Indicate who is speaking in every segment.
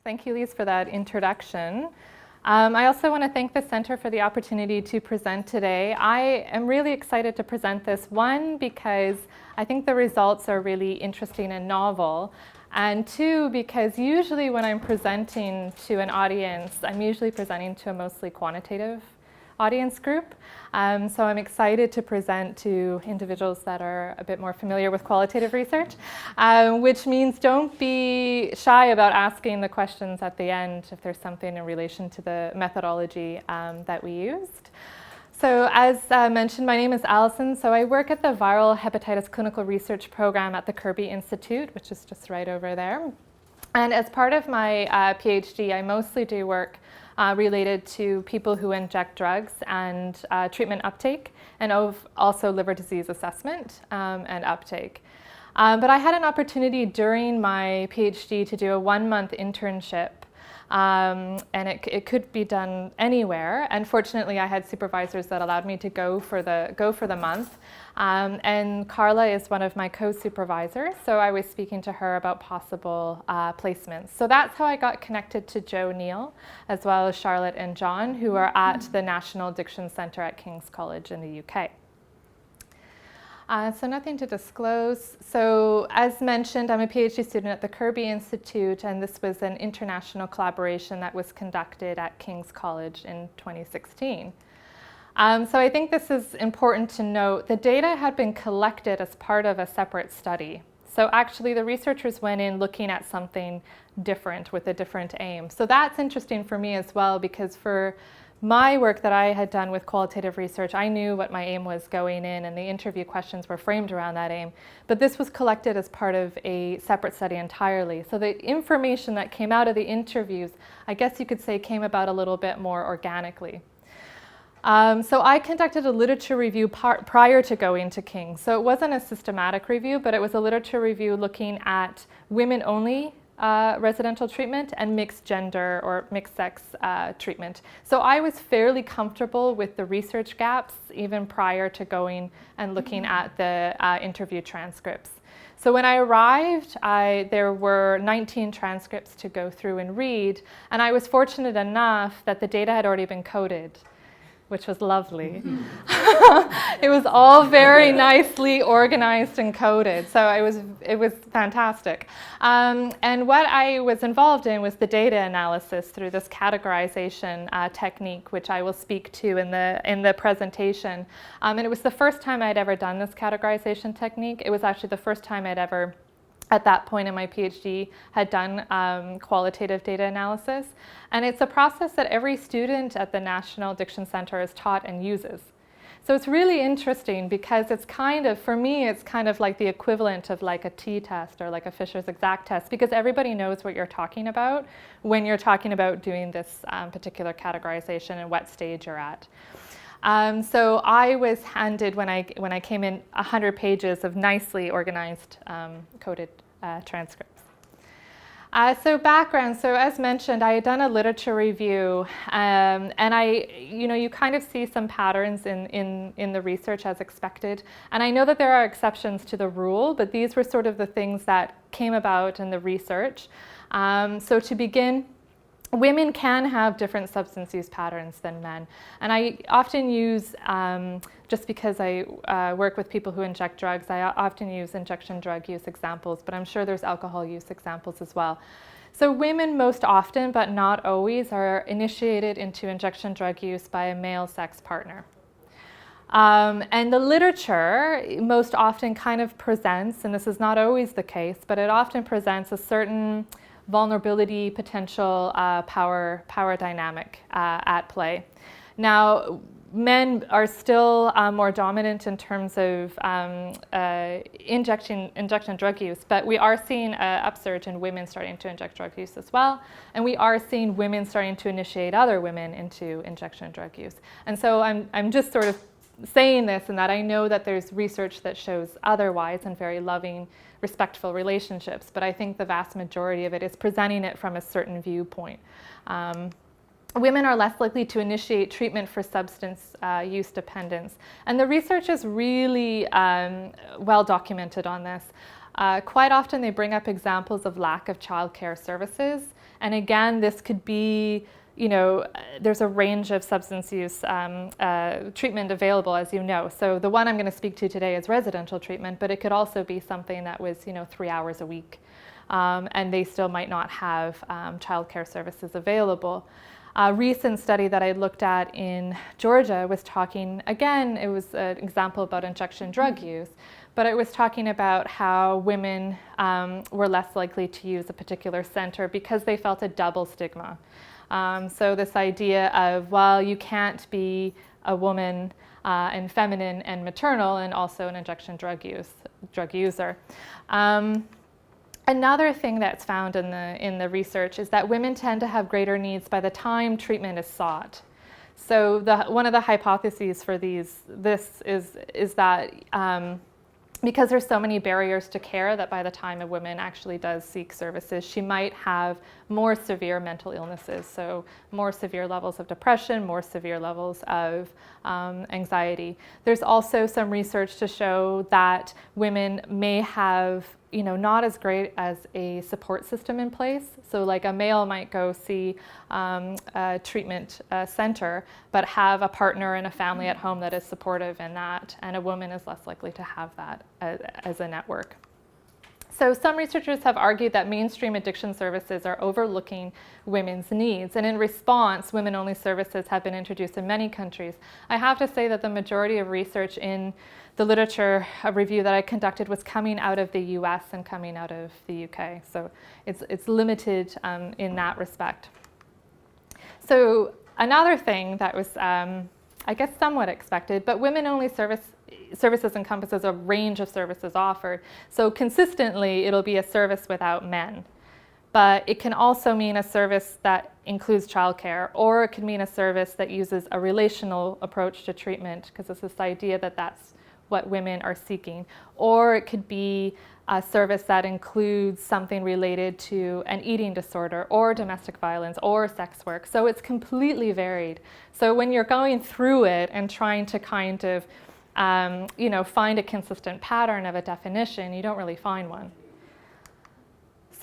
Speaker 1: Thank you, Lise, for that introduction. I also want to thank the Centre for the opportunity to present today. I am really excited to present this, one, because I think the results are really interesting and novel, and two, because usually when I'm presenting to an audience, I'm usually presenting to a mostly quantitative audience group. So I'm excited to present to individuals that are a bit more familiar with qualitative research, which means don't be shy about asking the questions at the end if there's something in relation to the methodology that we used. So as mentioned, my name is Alison. So I work at the Viral Hepatitis Clinical Research Program at the Kirby Institute, which is just right over there. And as part of my PhD, I mostly do work related to people who inject drugs and treatment uptake, and also liver disease assessment and uptake. But I had an opportunity during my PhD to do a 1-month internship, and it could be done anywhere. And fortunately, I had supervisors that allowed me to go for the month. And Carla is one of my co-supervisors, so I was speaking to her about possible placements. So that's how I got connected to Jo Neal, as well as Charlotte and John, who are at the National Addiction Centre at King's College in the UK. So nothing to disclose. So as mentioned, I'm a PhD student at the Kirby Institute, and this was an international collaboration that was conducted at King's College in 2016. So I think this is important to note. The data had been collected as part of a separate study. So actually the researchers went in looking at something different with a different aim. So that's interesting for me as well, because for my work that I had done with qualitative research, I knew what my aim was going in, and the interview questions were framed around that aim. But this was collected as part of a separate study entirely. So the information that came out of the interviews, I guess you could say, came about a little bit more organically. So I conducted a literature review prior to going to King's. So it wasn't a systematic review, but it was a literature review looking at women-only residential treatment and mixed gender or mixed sex treatment. So I was fairly comfortable with the research gaps even prior to going and looking at the interview transcripts. So when I arrived, there were 19 transcripts to go through and read, and I was fortunate enough that the data had already been coded, which was lovely. It was all very nicely organized and coded, so it was fantastic. And what I was involved in was the data analysis through this categorization technique, which I will speak to in the presentation. And it was the first time I'd ever done this categorization technique. It was actually the first time I'd ever, at that point in my PhD, had done qualitative data analysis. And it's a process that every student at the National Addiction Centre is taught and uses. So it's really interesting because it's kind of, for me, it's kind of like the equivalent of like a t-test or like a Fisher's exact test, because everybody knows what you're talking about when you're talking about doing this particular categorization and what stage you're at. So I was handed, when I came in, 100 pages of nicely organized coded transcripts. So background, so as mentioned, I had done a literature review, and you kind of see some patterns in the research as expected. And I know that there are exceptions to the rule, but these were sort of the things that came about in the research. So to begin, women can have different substance use patterns than men. And I often use, just because I work with people who inject drugs, I often use injection drug use examples, but I'm sure there's alcohol use examples as well. So women most often, but not always, are initiated into injection drug use by a male sex partner. And the literature most often kind of presents, and this is not always the case, but it often presents a certain vulnerability, potential power dynamic at play. Now, men are still more dominant in terms of injection drug use, but we are seeing an upsurge in women starting to inject drug use as well, and we are seeing women starting to initiate other women into injection drug use. And so I'm just sort of saying this, and that I know that there's research that shows otherwise and very loving, respectful relationships, but I think the vast majority of it is presenting it from a certain viewpoint. Women are less likely to initiate treatment for substance use dependence, and the research is really well documented on this. Quite often they bring up examples of lack of childcare services And again, this could be, there's a range of substance use treatment available, as you know. So the one I'm going to speak to today is residential treatment, but it could also be something that was, 3 hours a week. And they still might not have childcare services available. A recent study that I looked at in Georgia was talking, again, it was an example about injection drug use, but it was talking about how women were less likely to use a particular center because they felt a double stigma. So this idea of, well, you can't be a woman and feminine and maternal and also an injection drug user. Another thing that's found in the research is that women tend to have greater needs by the time treatment is sought. So one of the hypotheses for this is that because there's so many barriers to care, that by the time a woman actually does seek services, she might have more severe mental illnesses, so more severe levels of depression, more severe levels of anxiety. There's also some research to show that women may have not as great as a support system in place. So like a male might go see a treatment center, but have a partner and a family at home that is supportive in that, and a woman is less likely to have that as a network. So some researchers have argued that mainstream addiction services are overlooking women's needs, and in response, women-only services have been introduced in many countries. I have to say that the majority of research in the literature review that I conducted was coming out of the US and coming out of the UK, so it's limited in that respect. So another thing that was, I guess, somewhat expected, but women-only services encompasses a range of services offered. So consistently, it'll be a service without men. But it can also mean a service that includes childcare, or it could mean a service that uses a relational approach to treatment, because it's this idea that that's what women are seeking. Or it could be a service that includes something related to an eating disorder, or domestic violence, or sex work. So it's completely varied. So when you're going through it and trying to kind of find a consistent pattern of a definition, you don't really find one.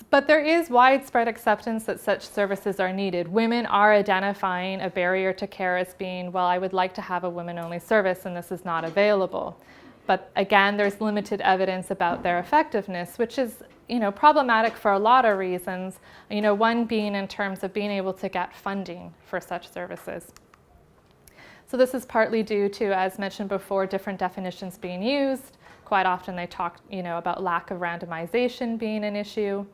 Speaker 1: But there is widespread acceptance that such services are needed. Women are identifying a barrier to care as being, well, I would like to have a women-only service and this is not available. But again, there's limited evidence about their effectiveness, which is problematic for a lot of reasons. One being in terms of being able to get funding for such services. So this is partly due to, as mentioned before, different definitions being used. Quite often they talk about lack of randomization being an issue.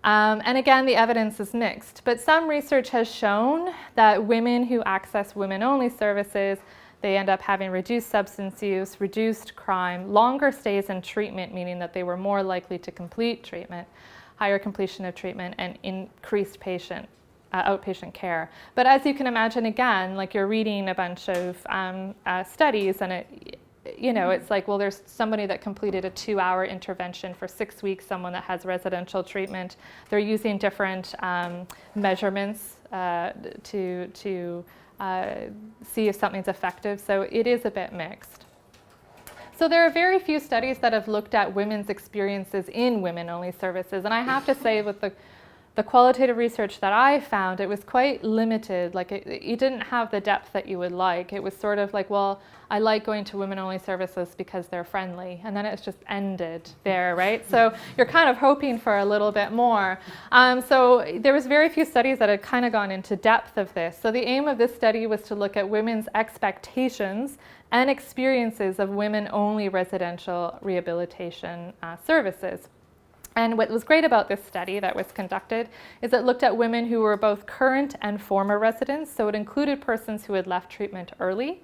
Speaker 1: And again, the evidence is mixed. But some research has shown that women who access women-only services, they end up having reduced substance use, reduced crime, longer stays in treatment, meaning that they were more likely to complete treatment, higher completion of treatment, and increased outpatient care. But as you can imagine, again, like you're reading a bunch of studies, and it's like, well, there's somebody that completed a 2-hour intervention for 6 weeks, someone that has residential treatment. They're using different measurements to see if something's effective. So it is a bit mixed. So there are very few studies that have looked at women's experiences in women-only services. And I have to say, with the qualitative research that I found, it was quite limited. Like it didn't have the depth that you would like. It was sort of like, well, I like going to women-only services because they're friendly. And then it's just ended there, right? So you're kind of hoping for a little bit more. So there was very few studies that had kind of gone into depth of this. So the aim of this study was to look at women's expectations and experiences of women-only residential rehabilitation services. And what was great about this study that was conducted is it looked at women who were both current and former residents, so it included persons who had left treatment early.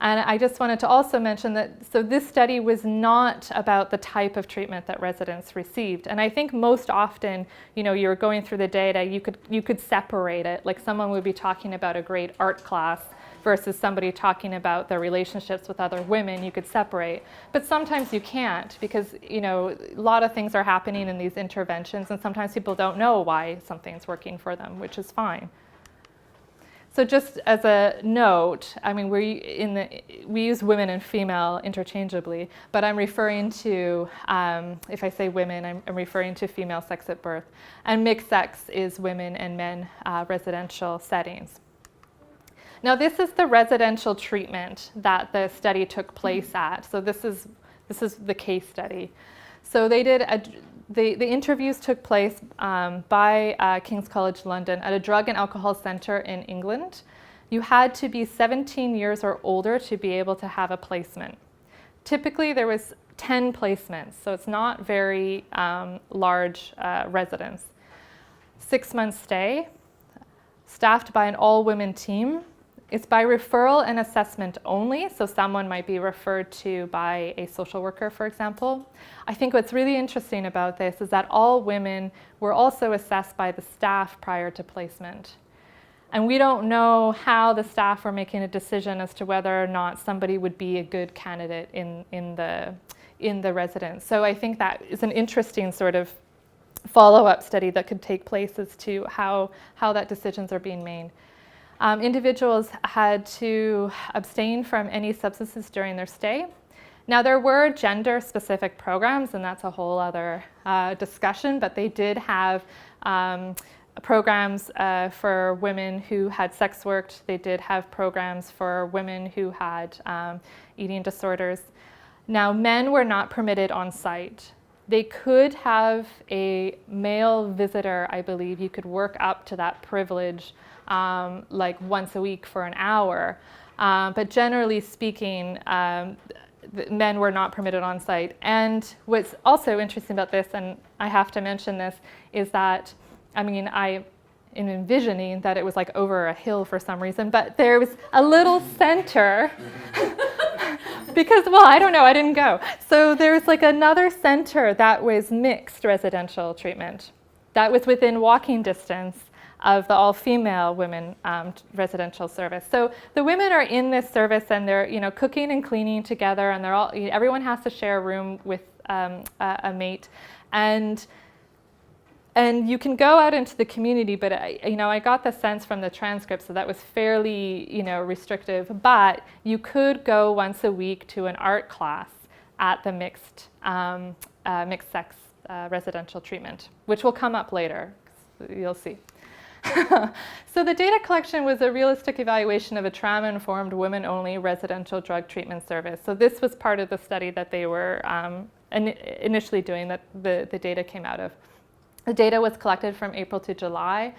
Speaker 1: And I just wanted to also mention that, so this study was not about the type of treatment that residents received. And I think most often, you're going through the data, you could separate it. Like someone would be talking about a great art class versus somebody talking about their relationships with other women. You could separate. But sometimes you can't, because a lot of things are happening in these interventions, and sometimes people don't know why something's working for them, which is fine. So just as a note, I mean, we use women and female interchangeably, but I'm referring to, if I say women, I'm referring to female sex at birth. And mixed sex is women and men residential settings. Now this is the residential treatment that the study took place at. So this is the case study. So they did the interviews took place by King's College London at a drug and alcohol centre in England. You had to be 17 years or older to be able to have a placement. Typically there was 10 placements, so it's not very large residence. 6 months stay, staffed by an all-women team. It's by referral and assessment only, so someone might be referred to by a social worker, for example. I think what's really interesting about this is that all women were also assessed by the staff prior to placement. And we don't know how the staff were making a decision as to whether or not somebody would be a good candidate in the residence. So I think that is an interesting sort of follow-up study that could take place as to how that decisions are being made. Individuals had to abstain from any substances during their stay. Now there were gender-specific programs, and that's a whole other discussion, but they did have programs for women who had sex worked. They did have programs for women who had eating disorders. Now men were not permitted on site. They could have a male visitor, I believe. You could work up to that privilege like once a week for an hour. But generally speaking, men were not permitted on site. And what's also interesting about this, and I have to mention this, is that, I mean, I am envisioning that it was like over a hill for some reason, but there was a little center because, well, I don't know, I didn't go. So there's like another center that was mixed residential treatment that was within walking distance of the all-female women residential service. So the women are in this service and they're, you know, cooking and cleaning together, and they're all, everyone has to share a room with a mate, and you can go out into the community, but I got the sense from the transcript, so that was fairly, restrictive. But you could go once a week to an art class at the mixed sex residential treatment, which will come up later. You'll see. So the data collection was a realistic evaluation of a trauma-informed, women-only residential drug treatment service. So this was part of the study that they were initially doing, that the data came out of. The data was collected from April to July.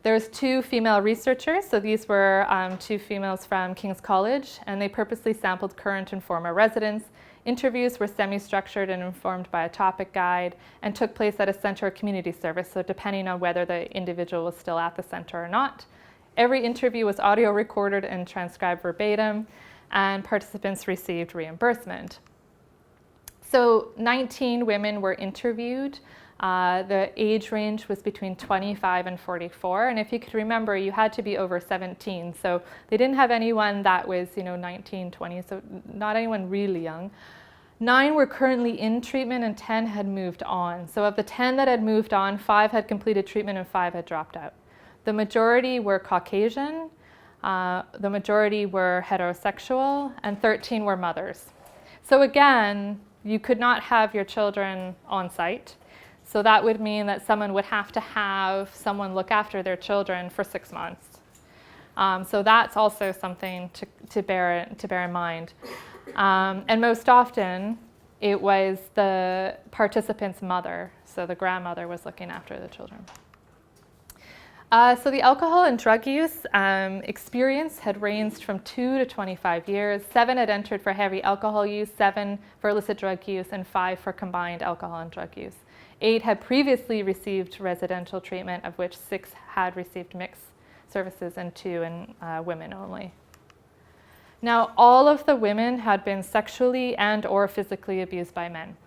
Speaker 1: There's 2 female researchers, so these were 2 females from King's College, and they purposely sampled current and former residents. Interviews were semi-structured and informed by a topic guide and took place at a center or community service, so depending on whether the individual was still at the center or not. Every interview was audio recorded and transcribed verbatim, and participants received reimbursement. So 19 women were interviewed. The age range was between 25 and 44, and if you could remember, you had to be over 17, so they didn't have anyone that was 19, 20, so not anyone really young. 9 were currently in treatment and 10 had moved on. So of the 10 that had moved on, 5 had completed treatment and 5 had dropped out. The majority were Caucasian, the majority were heterosexual, and 13 were mothers. So again, you could not have your children on site. So that would mean that someone would have to have someone look after their children for 6 months. So that's also something to bear in mind. And most often, it was the participant's mother. So the grandmother was looking after the children. So the alcohol and drug use experience had ranged from 2 to 25 years. 7 had entered for heavy alcohol use, 7 for illicit drug use, and 5 for combined alcohol and drug use. 8 had previously received residential treatment, of which 6 had received mixed services and 2 in women only. Now, all of the women had been sexually and or physically abused by men.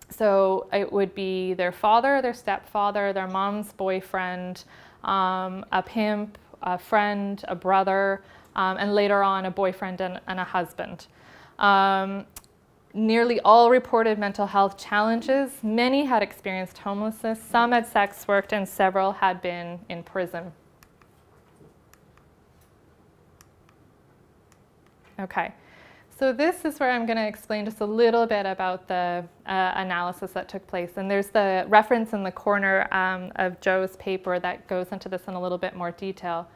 Speaker 1: So it would be their father, their stepfather, their mom's boyfriend, a pimp, a friend, a brother, and later on a boyfriend and a husband. Nearly all reported mental health challenges. Many had experienced homelessness, some had sex worked, and several had been in prison. Okay. So this is where I'm going to explain just a little bit about the analysis that took place. And there's the reference in the corner of Joe's paper that goes into this in a little bit more detail.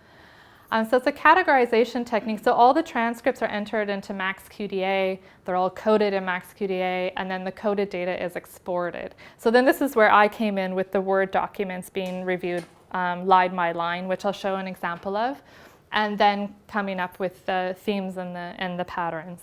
Speaker 1: So it's a categorization technique. So all the transcripts are entered into MaxQDA. They're all coded in MaxQDA, and then the coded data is exported. So then this is where I came in with the Word documents being reviewed line by line, which I'll show an example of, and then coming up with the themes and the patterns.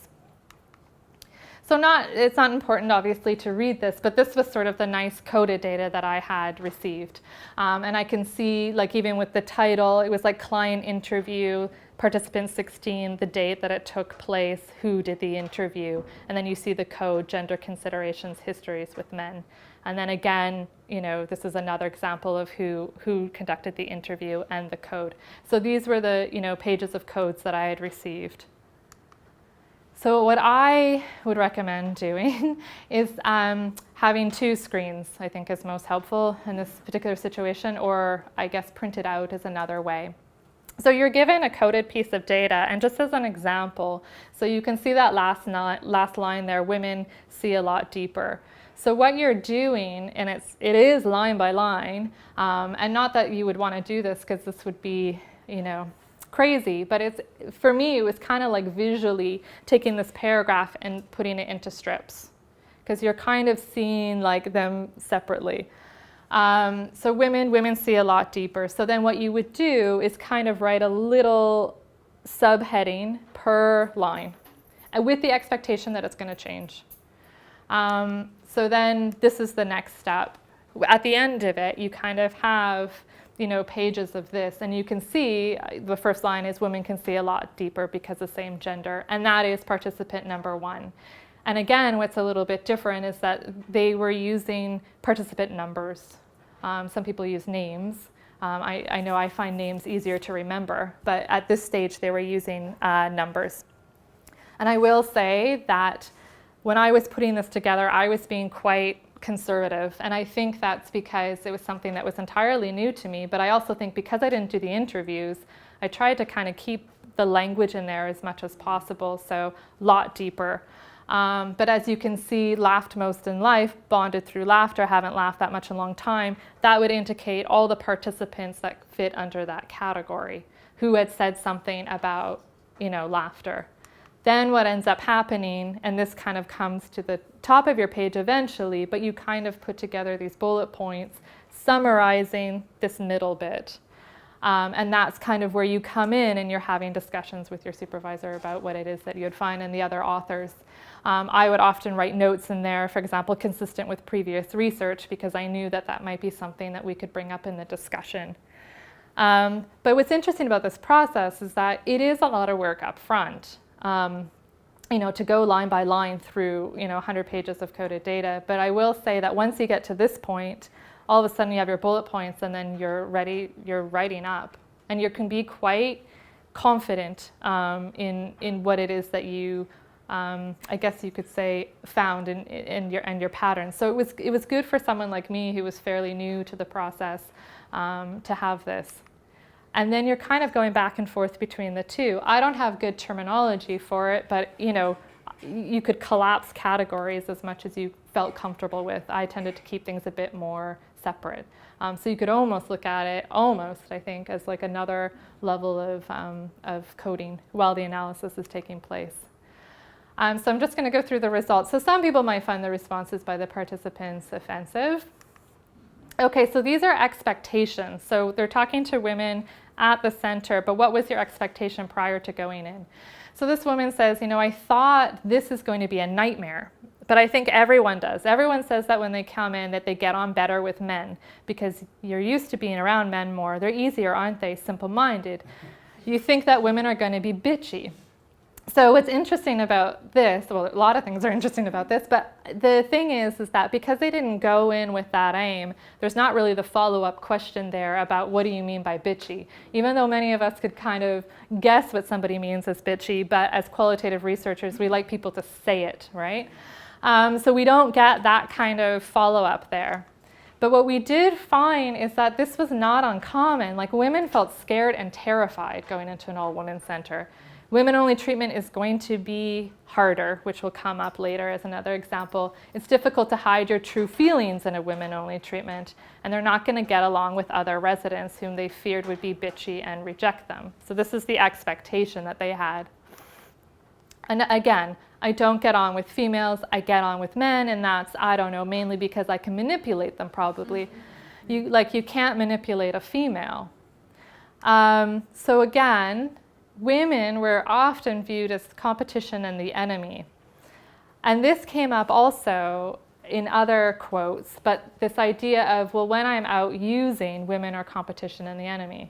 Speaker 1: So it's not important, obviously, to read this, but this was sort of the nice coded data that I had received. And I can see, like, even with the title, it was like client interview, participant 16, the date that it took place, who did the interview, and then you see the code, gender considerations, histories with men. And then again, this is another example of who conducted the interview and the code. So these were the, pages of codes that I had received. So what I would recommend doing is having two screens, I think is most helpful in this particular situation, or I guess printed out is another way. So you're given a coded piece of data, and just as an example, so you can see that last line there, women see a lot deeper. So what you're doing, and it is line by line, and not that you would want to do this because this would be, crazy, but for me, it was kind of like visually taking this paragraph and putting it into strips, because you're kind of seeing like them separately. So women see a lot deeper. So then what you would do is kind of write a little subheading per line, with the expectation that it's going to change. So then this is the next step. At the end of it, you kind of have pages of this, and you can see the first line is women can see a lot deeper because of same gender, and that is participant number 1. And again, what's a little bit different is that they were using participant numbers. Some people use names. I know I find names easier to remember, but at this stage they were using numbers. And I will say that when I was putting this together, I was being quite conservative, and I think that's because it was something that was entirely new to me, but I also think because I didn't do the interviews, I tried to kind of keep the language in there as much as possible, so a lot deeper. But as you can see, laughed most in life, bonded through laughter, haven't laughed that much in a long time, that would indicate all the participants that fit under that category who had said something about, laughter. Then what ends up happening, and this kind of comes to the top of your page eventually, but you kind of put together these bullet points summarizing this middle bit. And that's kind of where you come in and you're having discussions with your supervisor about what it is that you'd find in the other authors. I would often write notes in there, for example, consistent with previous research, because I knew that that might be something that we could bring up in the discussion. But what's interesting about this process is that it is a lot of work up front. To go line by line through 100 pages of coded data. But I will say that once you get to this point, all of a sudden you have your bullet points, and then you're writing up, and you can be quite confident in what it is that you I guess you could say found in your patterns. So it was good for someone like me who was fairly new to the process to have this. And then you're kind of going back and forth between the two. I don't have good terminology for it, but you could collapse categories as much as you felt comfortable with. I tended to keep things a bit more separate. So you could almost look at it, I think, as like another level of coding while the analysis is taking place. So I'm just going to go through the results. So some people might find the responses by the participants offensive. Okay, so these are expectations. So they're talking to women at the center, but what was your expectation prior to going in? So this woman says, I thought this is going to be a nightmare, but I think everyone does. Everyone says that when they come in that they get on better with men because you're used to being around men more. They're easier, aren't they? Simple-minded. You think that women are going to be bitchy. So what's interesting about this, well, a lot of things are interesting about this, but the thing is that because they didn't go in with that aim, there's not really the follow-up question there about what do you mean by bitchy, even though many of us could kind of guess what somebody means as bitchy, but as qualitative researchers, we like people to say it, right? So we don't get that kind of follow-up there. But what we did find is that this was not uncommon. Like, women felt scared and terrified going into an all-women center. Women-only treatment is going to be harder, which will come up later as another example. It's difficult to hide your true feelings in a women-only treatment, and they're not going to get along with other residents whom they feared would be bitchy and reject them. So this is the expectation that they had. And again, I don't get on with females, I get on with men, and that's, I don't know, mainly because I can manipulate them probably. You can't manipulate a female. So again, women were often viewed as competition and the enemy. And this came up also in other quotes, but this idea of, well, when I'm out using, women are competition and the enemy.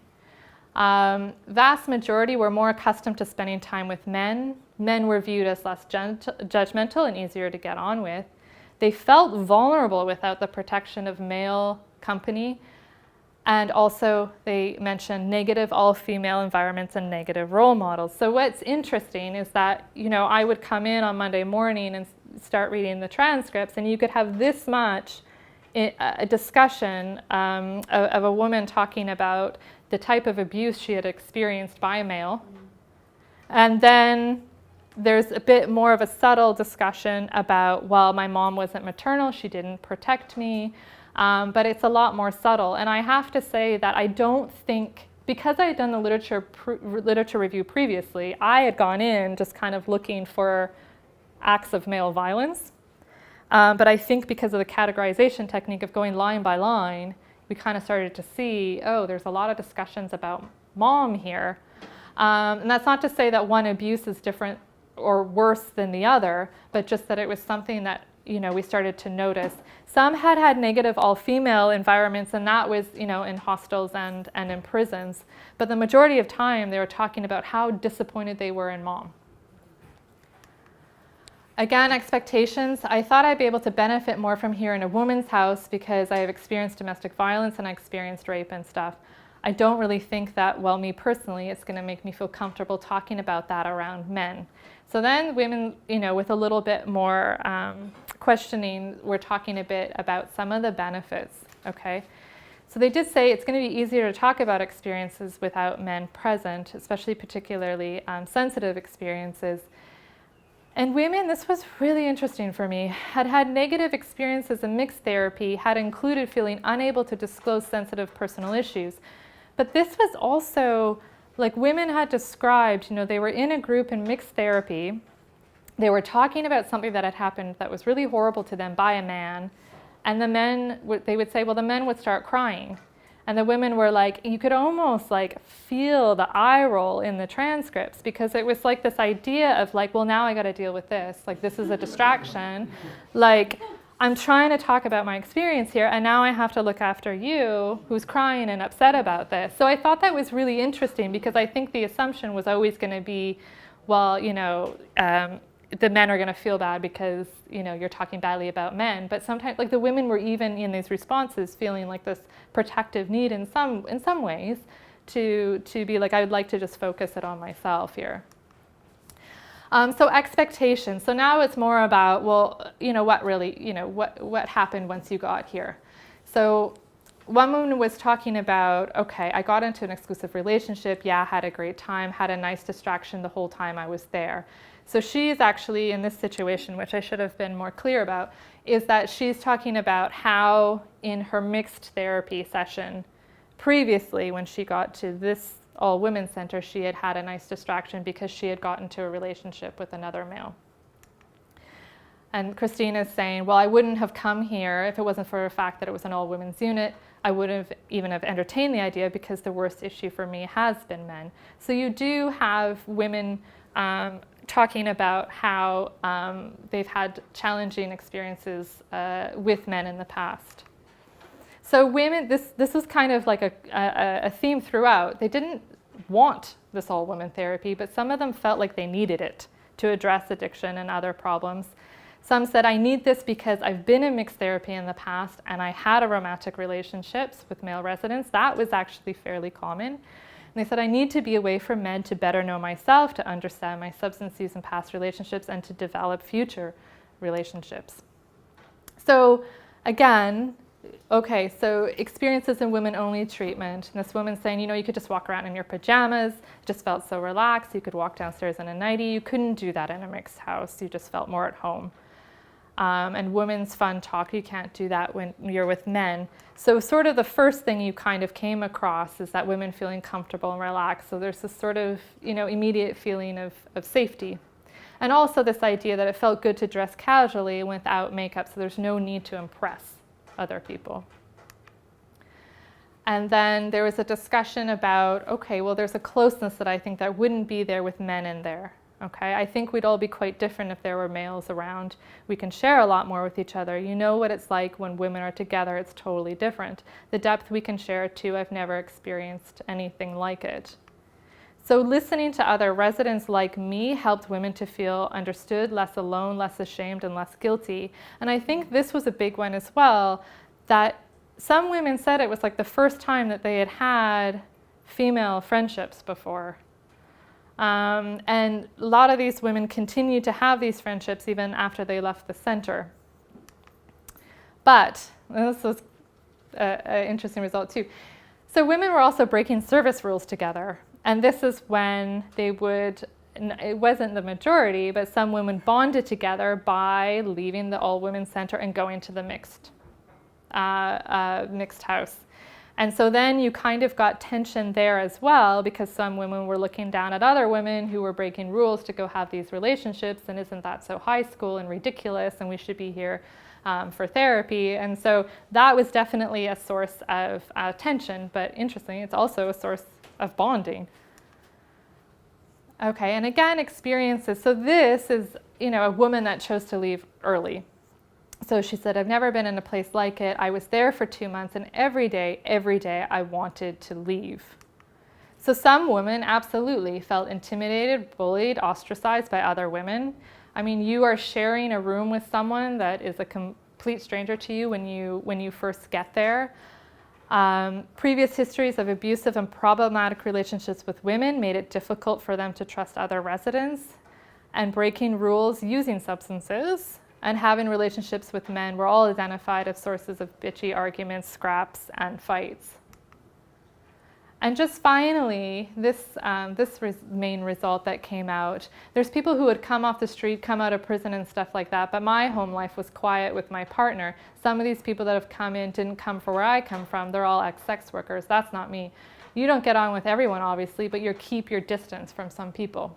Speaker 1: Vast majority were more accustomed to spending time with men. Men were viewed as less judgmental and easier to get on with. They felt vulnerable without the protection of male company. And also, they mentioned negative all-female environments and negative role models. So what's interesting is that, I would come in on Monday morning and start reading the transcripts, and you could have this much a discussion of a woman talking about the type of abuse she had experienced by a male. And then there's a bit more of a subtle discussion about, well, my mom wasn't maternal, she didn't protect me. But it's a lot more subtle. And I have to say that I don't think, because I had done the literature review previously, I had gone in just kind of looking for acts of male violence. But I think because of the categorization technique of going line by line, we kind of started to see, oh, there's a lot of discussions about mom here. And that's not to say that one abuse is different or worse than the other, but just that it was something that we started to notice. Some had negative all-female environments, and that was, in hostels and in prisons. But the majority of time, they were talking about how disappointed they were in mom. Again, expectations. I thought I'd be able to benefit more from here in a woman's house because I have experienced domestic violence and I experienced rape and stuff. I don't really think that, well, me personally, it's going to make me feel comfortable talking about that around men. So then women, with a little bit more questioning, we're talking a bit about some of the benefits, okay? So they did say it's going to be easier to talk about experiences without men present, especially particularly sensitive experiences. And women, this was really interesting for me, had negative experiences in mixed therapy, had included feeling unable to disclose sensitive personal issues. But this was also, like, women had described, they were in a group in mixed therapy. They were talking about something that had happened that was really horrible to them by a man. And the men, they would say, well, the men would start crying. And the women were like, you could almost feel the eye roll in the transcripts because it was like this idea of well, now I got to deal with this. This is a distraction. I'm trying to talk about my experience here, and now I have to look after you who's crying and upset about this. So I thought that was really interesting because I think the assumption was always going to be, well, the men are going to feel bad because, you're talking badly about men. But sometimes, the women were even in these responses feeling this protective need in some ways to be I would like to just focus it on myself here. So expectations. So now it's more about, well, what really, what happened once you got here. So one woman was talking about, okay, I got into an exclusive relationship. Yeah, had a great time, had a nice distraction the whole time I was there. So she's actually in this situation, which I should have been more clear about, is that she's talking about how in her mixed therapy session previously, when she got to this all-women center, she had a nice distraction because she had gotten into a relationship with another male. And Christina's saying, well, I wouldn't have come here if it wasn't for the fact that it was an all-women's unit. I wouldn't even have entertained the idea because the worst issue for me has been men. So you do have women talking about how they've had challenging experiences with men in the past. So women, this was kind of a theme throughout. They didn't want this all-women therapy, but some of them felt like they needed it to address addiction and other problems. Some said, I need this because I've been in mixed therapy in the past and I had a romantic relationships with male residents. That was actually fairly common. And they said, I need to be away from men to better know myself, to understand my substance use and past relationships, and to develop future relationships. So again, okay, so experiences in women-only treatment. And this woman saying, you could just walk around in your pajamas. It just felt so relaxed. You could walk downstairs in a nightie. You couldn't do that in a mixed house. You just felt more at home. And women's fun talk, you can't do that when you're with men. So sort of the first thing you kind of came across is that women feeling comfortable and relaxed. So there's this sort of, immediate feeling of safety. And also this idea that it felt good to dress casually without makeup, so there's no need to impress other people. And then there was a discussion about, okay, well, there's a closeness that I think that wouldn't be there with men in there. Okay, I think we'd all be quite different if there were males around. We can share a lot more with each other. You know what it's like when women are together, it's totally different. The depth we can share too, I've never experienced anything like it. So listening to other residents like me helped women to feel understood, less alone, less ashamed, and less guilty. And I think this was a big one as well, that some women said it was like the first time that they had had female friendships before. And a lot of these women continued to have these friendships even after they left the center. But, and this was an interesting result too, so women were also breaking service rules together. And this is when they would, it wasn't the majority, but some women bonded together by leaving the all-women center and going to the mixed house. And so then you kind of got tension there as well, because some women were looking down at other women who were breaking rules to go have these relationships, and isn't that so high school and ridiculous, and we should be here for therapy. And so that was definitely a source of tension, but interestingly, it's also a source of bonding. Okay, and again, experiences. So this is, a woman that chose to leave early. So she said, I've never been in a place like it. I was there for 2 months, and every day, I wanted to leave. So some women absolutely felt intimidated, bullied, ostracized by other women. I mean, you are sharing a room with someone that is a complete stranger to you when you first get there. Previous histories of abusive and problematic relationships with women made it difficult for them to trust other residents, and breaking rules using substances and having relationships with men were all identified as sources of bitchy arguments, scraps, and fights. And just finally, this main result that came out, there's people who would come off the street, come out of prison and stuff like that, but my home life was quiet with my partner. Some of these people that have come in didn't come from where I come from. They're all ex-sex workers. That's not me. You don't get on with everyone, obviously, but you keep your distance from some people.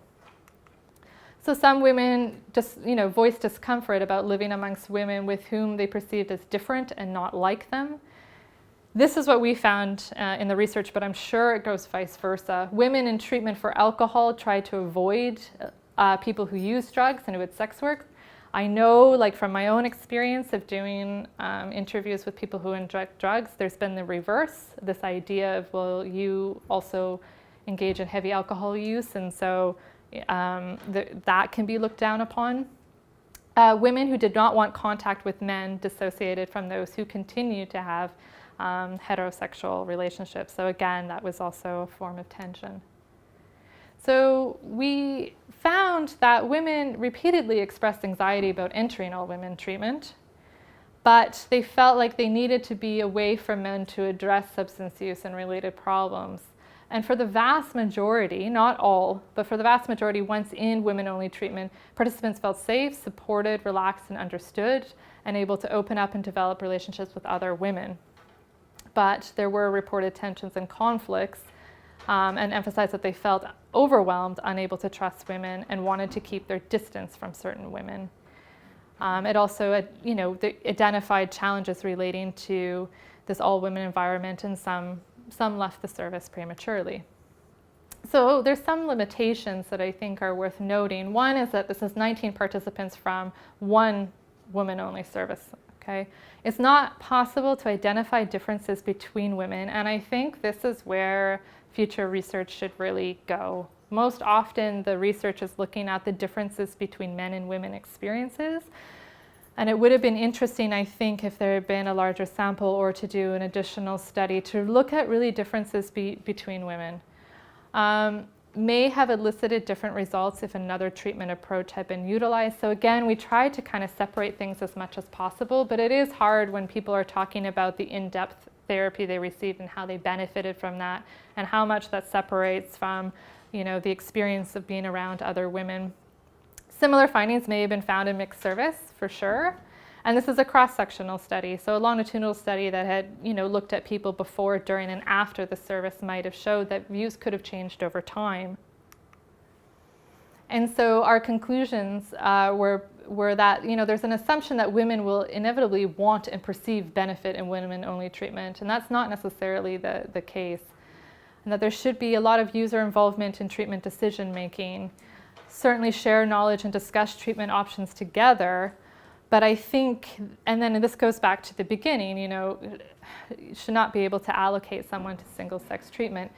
Speaker 1: So some women just, voiced discomfort about living amongst women with whom they perceived as different and not like them. This is what we found in the research, but I'm sure it goes vice versa. Women in treatment for alcohol try to avoid people who use drugs and who had sex work. I know, from my own experience of doing interviews with people who inject drugs, there's been the reverse, this idea of, well, you also engage in heavy alcohol use, and so that can be looked down upon. Women who did not want contact with men dissociated from those who continued to have heterosexual relationships. So again, that was also a form of tension. So we found that women repeatedly expressed anxiety about entering all-women treatment, but they felt like they needed to be away from men to address substance use and related problems. And for the vast majority, not all, but for the vast majority, once in women-only treatment, participants felt safe, supported, relaxed, and understood, and able to open up and develop relationships with other women. But there were reported tensions and conflicts, and emphasized that they felt overwhelmed, unable to trust women, and wanted to keep their distance from certain women. It also, identified challenges relating to this all-women environment, and some left the service prematurely. So there's some limitations that I think are worth noting. One is that this is 19 participants from one women-only service. Okay? It's not possible to identify differences between women, and I think this is where future research should really go. Most often the research is looking at the differences between men and women experiences, and it would have been interesting, I think, if there had been a larger sample or to do an additional study to look at really differences between women. may have elicited different results if another treatment approach had been utilized. So again, we try to kind of separate things as much as possible, but it is hard when people are talking about the in-depth therapy they received and how they benefited from that, and how much that separates from, you know, the experience of being around other women. Similar findings may have been found in mixed service, for sure. And this is a cross-sectional study, so a longitudinal study that had, you know, looked at people before, during, and after the service might have showed that views could have changed over time. And so our conclusions were that, you know, there's an assumption that women will inevitably want and perceive benefit in women-only treatment, and that's not necessarily the case. And that there should be a lot of user involvement in treatment decision-making, certainly share knowledge and discuss treatment options together. But I think, and then this goes back to the beginning, you know, you should not be able to allocate someone to single-sex treatment.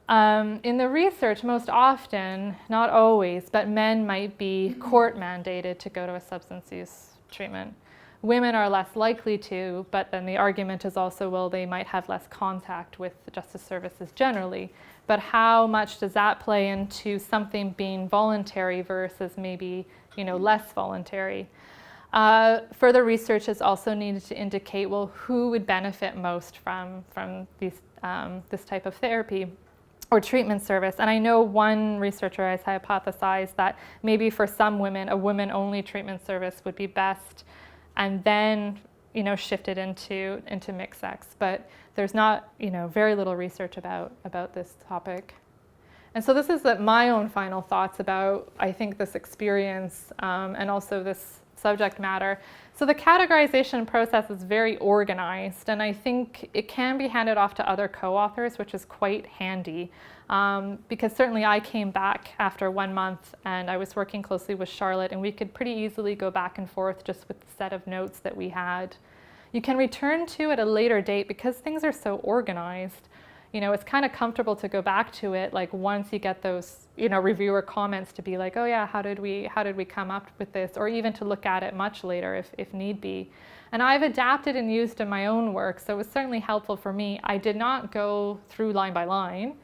Speaker 1: In the research, most often, not always, but men might be court-mandated to go to a substance use treatment. Women are less likely to, but then the argument is also, well, they might have less contact with the justice services generally. But how much does that play into something being voluntary versus maybe, you know, less voluntary? Further research is also needed to indicate, well, who would benefit most from this type of therapy or treatment service. And I know one researcher has hypothesized that maybe for some women, a women-only treatment service would be best, and then, you know, shifted into mixed sex. But there's not, you know, very little research about this topic. And so this is my own final thoughts about, I think, this experience and also this subject matter. So the categorization process is very organized, and I think it can be handed off to other co-authors, which is quite handy, because certainly I came back after 1 month and I was working closely with Charlotte, and we could pretty easily go back and forth just with the set of notes that we had. You can return to at a later date because things are so organized. You know, it's kind of comfortable to go back to it, like once you get those, you know, reviewer comments, to be like, oh yeah, how did we come up with this? Or even to look at it much later if need be. And I've adapted and used in my own work, so it was certainly helpful for me. I did not go through line by line,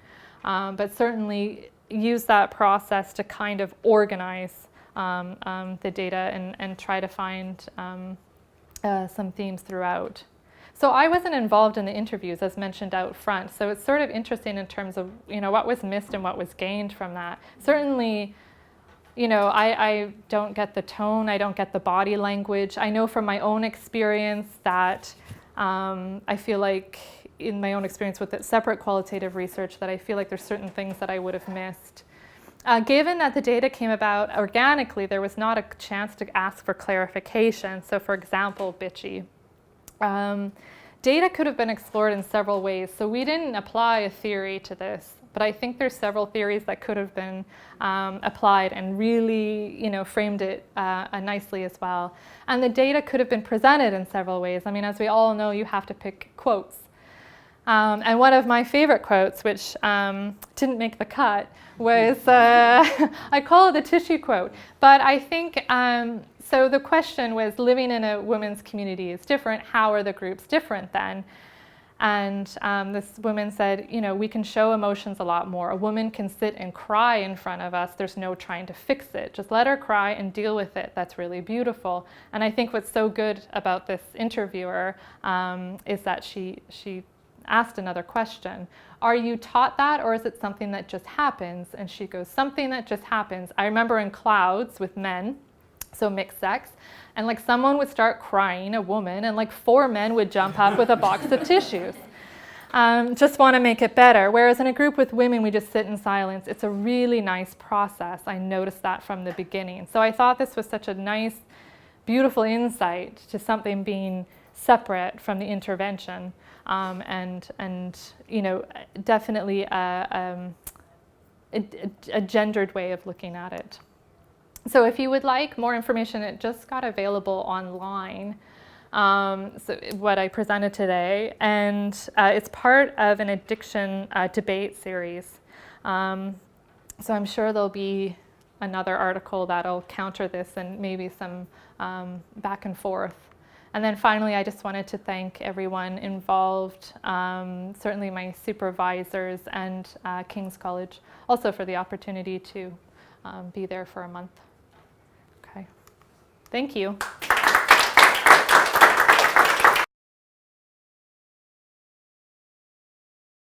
Speaker 1: but certainly use that process to kind of organize the data and try to find some themes throughout. So I wasn't involved in the interviews, as mentioned out front, so it's sort of interesting in terms of, you know, what was missed and what was gained from that. Certainly, you know, I don't get the tone, I don't get the body language. I know from my own experience that I feel like, in my own experience with separate qualitative research, that I feel like there's certain things that I would have missed. Given that the data came about organically, there was not a chance to ask for clarification. So for example, bitchy. Data could have been explored in several ways, so we didn't apply a theory to this, but I think there's several theories that could have been applied and really, you know, framed it nicely as well. And the data could have been presented in several ways. I mean, as we all know, you have to pick quotes. And one of my favorite quotes, which didn't make the cut, was, I call it the tissue quote, but I think, so the question was, living in a women's community is different. How are the groups different then? And this woman said, you know, we can show emotions a lot more. A woman can sit and cry in front of us. There's no trying to fix it. Just let her cry and deal with it. That's really beautiful. And I think what's so good about this interviewer is that she asked another question. Are you taught that, or is it something that just happens? And she goes, something that just happens. I remember in clouds with men, so mixed sex, and like someone would start crying, a woman, and like 4 men would jump up with a box of tissues. Just want to make it better. Whereas in a group with women, we just sit in silence. It's a really nice process. I noticed that from the beginning. So I thought this was such a nice, beautiful insight to something being separate from the intervention, and you know, definitely a gendered way of looking at it. So if you would like more information, it just got available online, so what I presented today, and it's part of an addiction debate series. So I'm sure there'll be another article that'll counter this and maybe some back and forth. And then finally, I just wanted to thank everyone involved, certainly my supervisors and King's College, also for the opportunity to be there for a month. Okay, thank you.